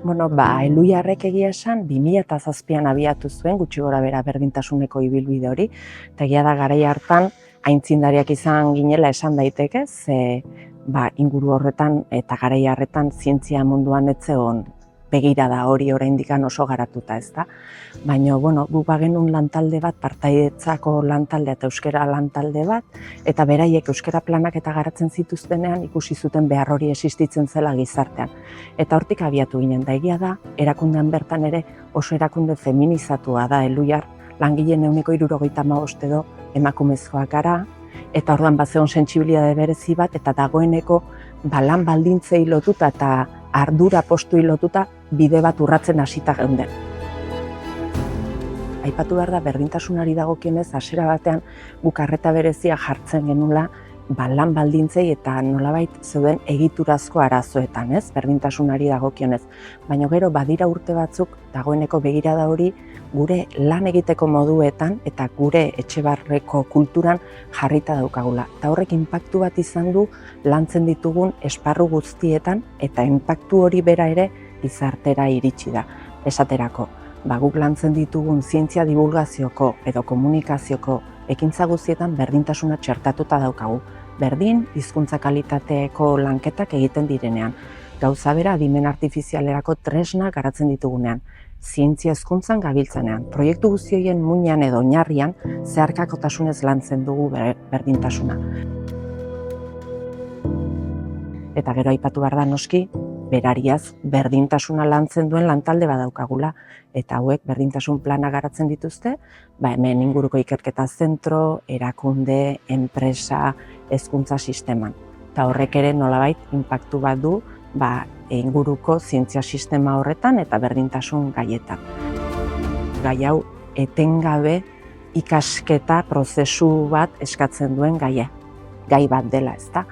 Eluiarrek egia esan 2007an abiatu zuen gutxi gorabehera berdintasuneko ibilbide hori, eta egia da garai hartan aitzindariak izan ginela esan daiteke, ze inguru horretan eta garai harretan zientzia munduan ez zegoen begirada hori oraindik oso garatuta, ezta? Baina, guk bagenuen lantalde bat, partaidetzako lantalde eta euskara lantalde bat, eta beraiek euskara planak eta garatzen zituztenean ikusi zuten behar hori existitzen zela gizartean. Eta hortik abiatu ginen, da egia da, erakundean bertan ere oso erakunde feminizatua da Eluiar, langileen 75% edo emakumezkoak gara, eta orduan bazegon sentsibilitate berezi bat, eta dagoeneko lan baldintzei lotuta eta ardura postuei lotuta bide bat urratzen hasita geunden. Aipatu behar da, berdintasunari dagokionez, hasiera batean guk arreta berezia jartzen genuela lan baldintzei eta nolabait zeuden egiturazko arazoetan, ez? Berdintasunari dagokionez. Baina gero badira urte batzuk dagoeneko begirada hori gure lan egiteko moduetan eta gure etxe barreko kulturan jarrita daukagula. Eta horrek inpaktu bat izan du lantzen ditugun esparru guztietan eta inpaktu hori bera ere gizartera iritsi da. Esaterako, guk lantzen ditugun zientzia divulgazioko edo komunikazioko ekintza guztietan berdintasuna txertatuta daukagu. Berdin, hizkuntza kalitateko lanketak egiten direnean. Gauza bera, adimen artifizialerako tresna garatzen ditugunean. Zientzia hezkuntzan gabiltzanean. Proiektu guztioien muinean edo oinarrian zeharkakotasunez lantzen dugu berdintasuna. Eta gero aipatu behar da noski, berariaz berdintasuna lantzen duen lantalde badaukagula, eta hauek berdintasun plana garatzen dituzte, hemen inguruko ikerketa zentro, erakunde, enpresa, hezkuntza sisteman. Eta horrek ere nolabait inpaktu bat du inguruko zientzia sistema horretan eta berdintasun gaietan. Gai hau etengabe ikasketa prozesu bat eskatzen duen gaia. Gai bat dela, ezta?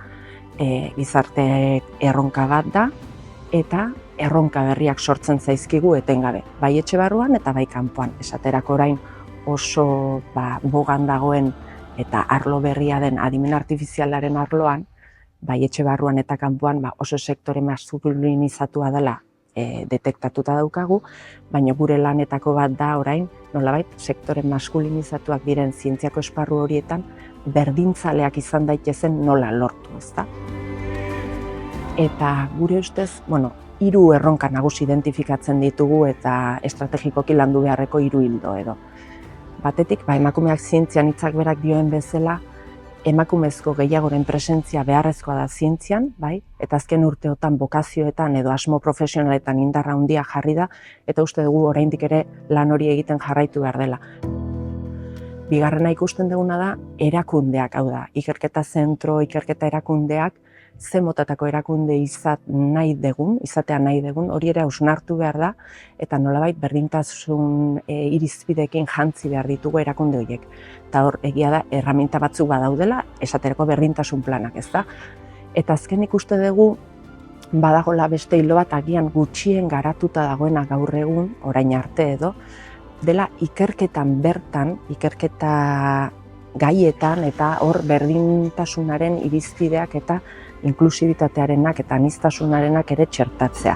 Gizarte erronka bat da, eta erronka berriak sortzen zaizkigu etengabe. Bai etxe barruan eta bai kanpoan. Esaterako orain oso bogan dagoen eta arlo berria den adimen artifizialaren arloan, bai etxe barruan eta kanpoan oso sektore maskulinizatua dela detektatuta daukagu, baina gure lanetako bat da orain, nolabait, sektore maskulinizatuak diren zientziako esparru horietan berdintzaleak izan daitezen nola lortu, ezta? Eta gure ustez, 3 erronka nagusi identifikatzen ditugu eta estrategikoki landu beharreko 3 ildo edo. Batetik, emakumeak zientzian hitzak berak dioen bezala, emakumezko gehiagoren presentzia beharrezkoa da zientzian, eta azken urteotan bokazioetan edo asmo profesionaletan indarra handia jarri da, eta uste dugu oraindik ere lan hori egiten jarraitu behar dela. Bigarrena ikusten duguna da erakundeak, hau da, ikerketa zentro, ikerketa erakundeak, ze motatako erakunde izatea nahi dugun, hori ere hausnartu behar da, eta nolabait berdintasun irizpideekin jantzi behar ditugu erakunde horiek. Eta hor, egia da, erraminta batzuk badaudela, esaterako berdintasun planak, ez da? Eta azken ikuste dugu, badagola beste hilo bat agian gutxien garatuta dagoena gaur egun, orain arte edo, dela ikerketan bertan, ikerketa gaietan eta hor berdintasunaren irizpideak eta inklusibitatearenak eta aniztasunarenak ere txertatzea.